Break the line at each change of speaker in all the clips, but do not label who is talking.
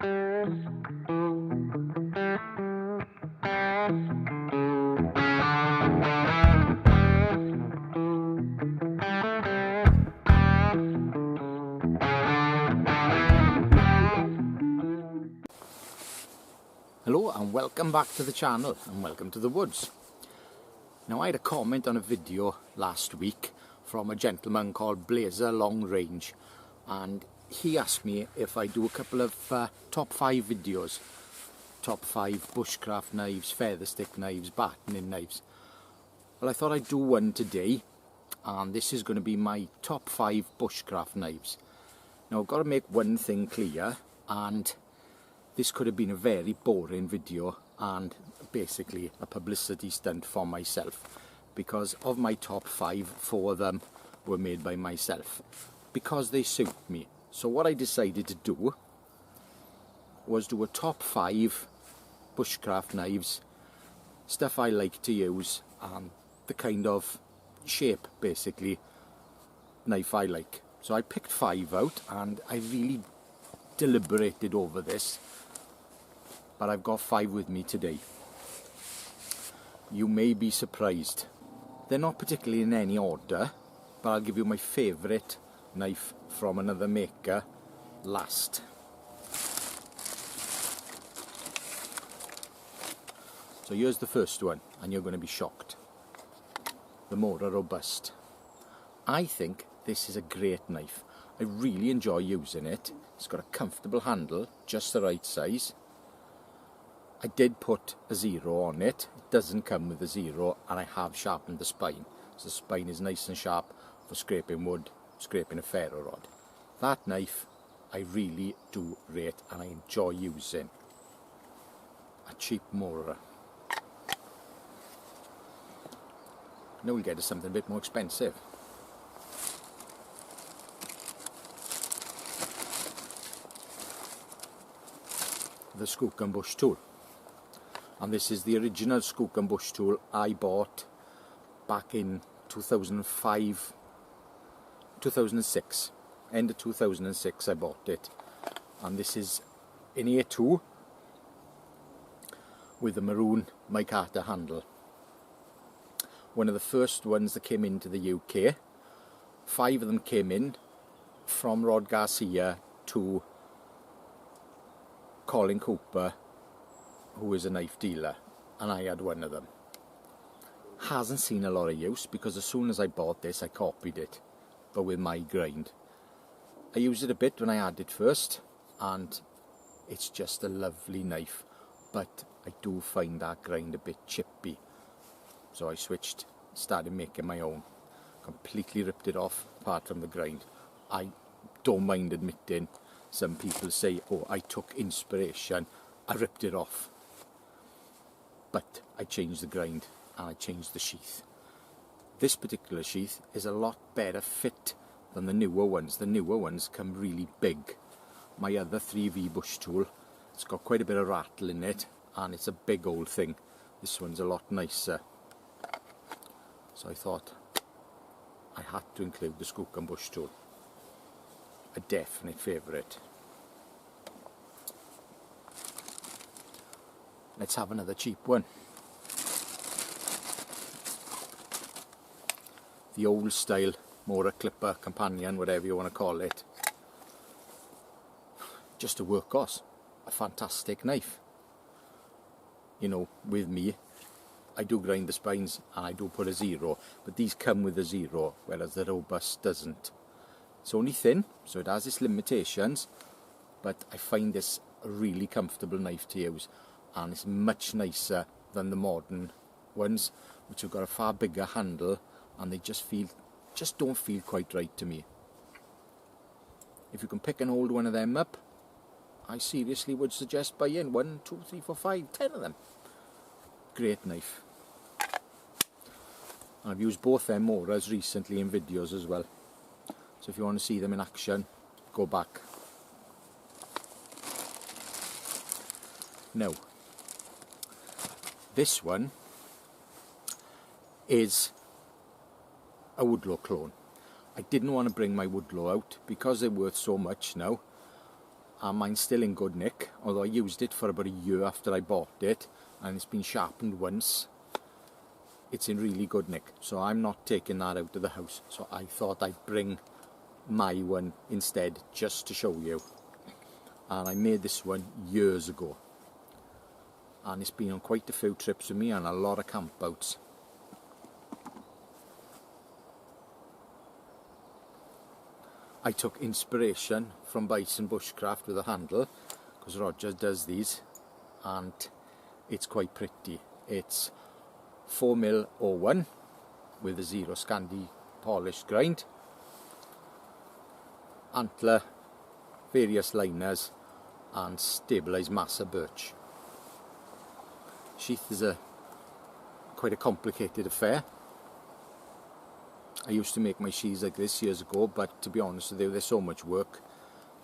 Hello and welcome back to the channel and welcome to the woods. Now, I had a comment on a video last week from a gentleman called Blazer Long Range, and he asked me if I do a couple of top 5 videos. Top 5 bushcraft knives, feather stick knives, battening knives. Well, I thought I'd do one today, and this is going to be my top 5 bushcraft knives. Now, I've got to make one thing clear, and this could have been a very boring video and basically a publicity stunt for myself, because of my top 5, 4 of them were made by myself because they suit me. So what I decided to do was do a top 5 bushcraft knives, stuff I like to use and the kind of shape, basically, knife I like. So I picked 5 out and I really deliberated over this, but I've got 5 with me today. You may be surprised. They're not particularly in any order, but I'll give you my favourite knife from another maker last. So here's the first one, and you're going to be shocked. The Mora Robust. I think this is a great knife. I really enjoy using it. It's got a comfortable handle, just the right size. I did put a 0 on it. It doesn't come with a 0, and I have sharpened the spine. So the spine is nice and sharp for scraping wood, scraping a ferro rod. That knife I really do rate and I enjoy using. A cheap Mora. Now we'll get to something a bit more expensive. The Skook and Bush tool. And this is the original Skook and Bush tool I bought back in 2006. End of 2006 I bought it. And this is an A2 with a maroon micarta handle. One of the first ones that came into the UK. 5 of them came in from Rod Garcia to Colin Cooper, who is a knife dealer, and I had one of them. Hasn't seen a lot of use because as soon as I bought this I copied it, but with my grind. I used it a bit when I had it first, and it's just a lovely knife, but I do find that grind a bit chippy. So I switched, started making my own. Completely ripped it off apart from the grind. I don't mind admitting, some people say, oh, I took inspiration, I ripped it off. But I changed the grind and I changed the sheath. This particular sheath is a lot better fit than the newer ones. The newer ones come really big. My other 3V bush tool, it's got quite a bit of rattle in it and it's a big old thing. This one's a lot nicer. So I thought I had to include the Skook and Bush tool. A definite favourite. Let's have another cheap one. The old style Mortar Clipper, companion, whatever you want to call it. Just a workhorse. A fantastic knife. You know, with me, I do grind the spines and I do put a 0, but these come with a 0, whereas the Robust doesn't. It's only thin, so it has its limitations, but I find this a really comfortable knife to use, and it's much nicer than the modern ones, which have got a far bigger handle, and they just don't feel quite right to me. If you can pick an old one of them up, I seriously would suggest buying 1, 2, 3, 4, 5, 10 of them. Great knife. And I've used both them Moras recently in videos as well. So if you want to see them in action, go back. Now, this one is a Woodlock clone. I didn't want to bring my Woodglow out because they're worth so much now. and mine's still in good nick, although I used it for about a year after I bought it, and it's been sharpened once. It's in really good nick, so I'm not taking that out of the house. So I thought I'd bring my one instead, just to show you. And I made this one years ago, and it's been on quite a few trips with me and a lot of campouts. I took inspiration from Bison bushcraft with a handle, because Roger does these, and it's quite pretty. It's 4mm 01 with a 0 Scandi polished grind, antler, various liners, and stabilised massa birch. Sheath is quite a complicated affair. I used to make my sheaths like this years ago, but to be honest with you, there's so much work,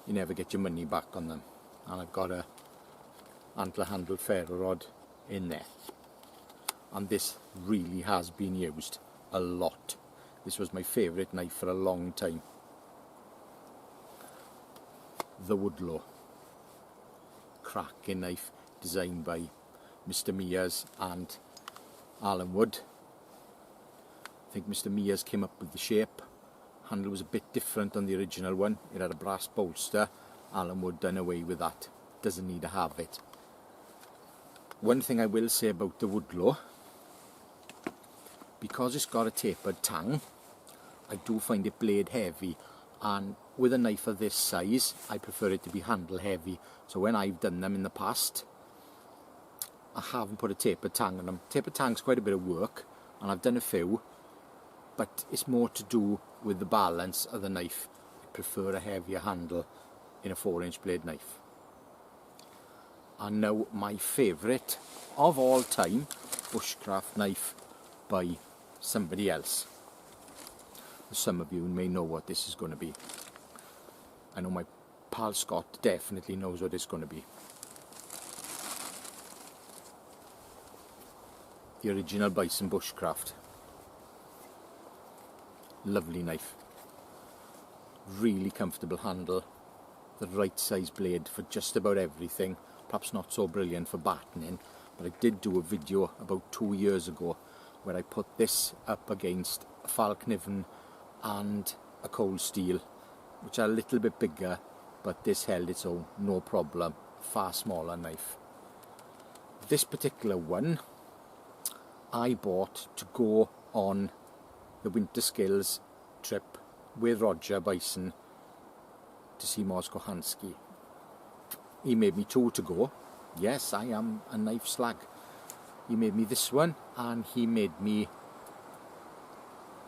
you never get your money back on them. And I've got a antler handled ferro rod in there. And this really has been used a lot. This was my favourite knife for a long time. The Woodlow. Cracking knife, designed by Mr. Mears and Alan Wood. I think Mr. Mears came up with the shape. Handle was a bit different on the original one. It had a brass bolster. Alan Wood done away with that. Doesn't need to have it. One thing I will say about the Woodlow, because it's got a tapered tang, I do find it blade heavy, and with a knife of this size I prefer it to be handle heavy. So when I've done them in the past, I haven't put a tapered tang on them. Tapered tang's quite a bit of work, and I've done a few, but it's more to do with the balance of the knife. I prefer a heavier handle in a 4-inch blade knife. And now my favourite of all time bushcraft knife by somebody else. Some of you may know what this is going to be. I know my pal Scott definitely knows what it's going to be. The original Bison bushcraft. Lovely knife. Really comfortable handle. The right size blade for just about everything. Perhaps not so brilliant for battening, but I did do a video about 2 years ago where I put this up against a Falkniven and a cold steel, which are a little bit bigger, but this held its own, no problem. Far smaller knife. This particular one I bought to go on the Winter Skills trip with Roger Bison to see Mors Kochanski. He made me 2 to go. Yes, I am a knife slag. He made me this one, and he made me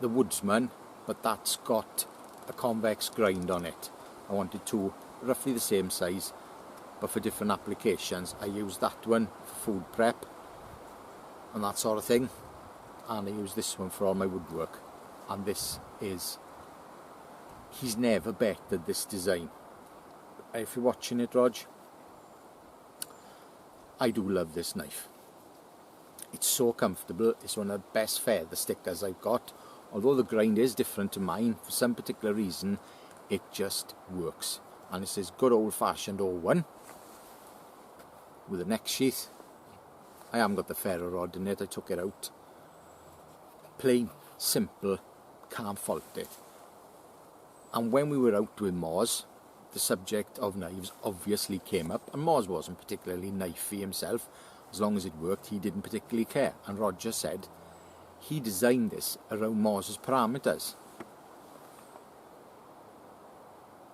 the Woodsman, but that's got a convex grind on it. I wanted 2 roughly the same size, but for different applications. I used that one for food prep and that sort of thing, and I use this one for all my woodwork. And this is, he's never bettered this design. If you're watching it, Rog, I do love this knife. It's so comfortable. It's one of the best feather stickers I've got. Although the grind is different to mine, for some particular reason it just works. And it's this good old-fashioned 01 with a neck sheath. I haven't got the ferro rod in it, I took it out. Plain, simple, can't fault it. And when we were out with Mors, the subject of knives obviously came up, and Mors wasn't particularly knifey himself. As long as it worked, he didn't particularly care. And Roger said he designed this around Mors's parameters.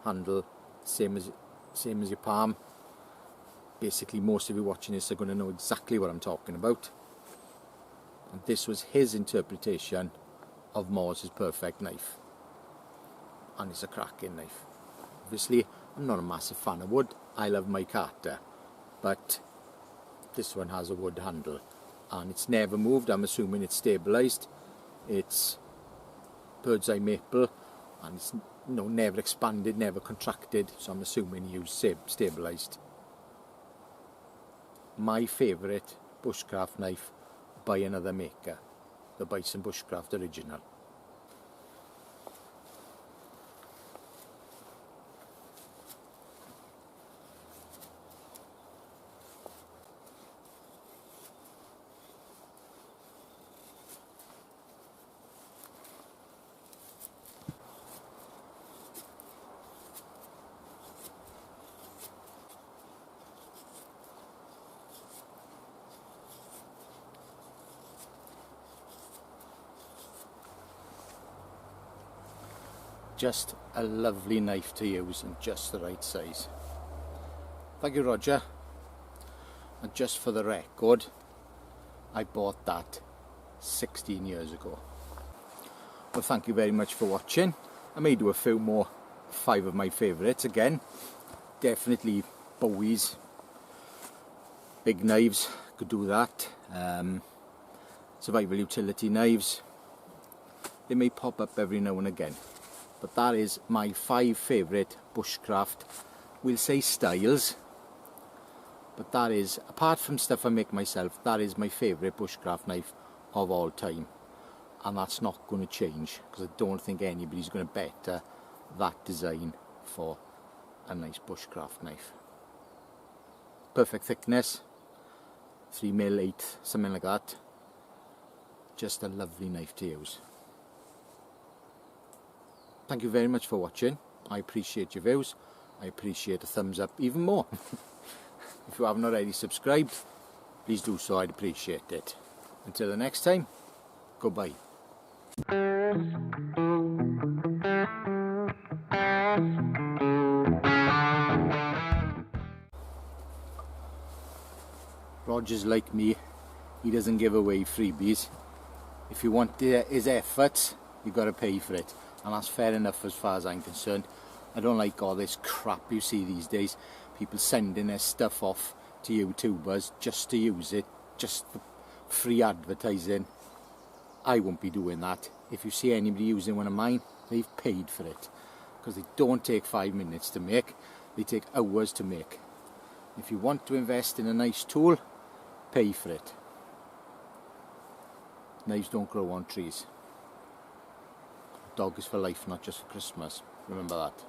Handle, same as your palm. Basically, most of you watching this are going to know exactly what I'm talking about. And this was his interpretation of Mors's perfect knife. And it's a cracking knife. Obviously, I'm not a massive fan of wood. I love my Carter, but this one has a wood handle, and it's never moved. I'm assuming it's stabilised. It's bird's eye maple, and it's never expanded, never contracted. So I'm assuming he used stabilised. My favourite bushcraft knife by another maker, the Bison bushcraft original. just a lovely knife to use and just the right size. Thank you, Roger. And just for the record, I bought that 16 years ago. Well, thank you very much for watching. I may do a few more 5 of my favourites again. Definitely bowies, big knives, could do that. Survival utility knives, they may pop up every now and again. But that is my 5 favourite bushcraft, we'll say styles. But that is, apart from stuff I make myself, that is my favourite bushcraft knife of all time. And that's not going to change, because I don't think anybody's going to better that design for a nice bushcraft knife. Perfect thickness, 3mm, 8, something like that. Just a lovely knife to use. Thank you very much for watching. I appreciate your views. I appreciate a thumbs up even more. If you haven't already subscribed, please do so, I'd appreciate it. Until the next time, goodbye. Roger's like me, he doesn't give away freebies. If you want his efforts, you've got to pay for it. And that's fair enough as far as I'm concerned. I don't like all this crap you see these days. People sending their stuff off to YouTubers just to use it, just for free advertising. I won't be doing that. If you see anybody using one of mine, they've paid for it. Because they don't take 5 minutes to make, they take hours to make. If you want to invest in a nice tool, pay for it. Knives don't grow on trees. Dog is for life, not just for Christmas. Remember that.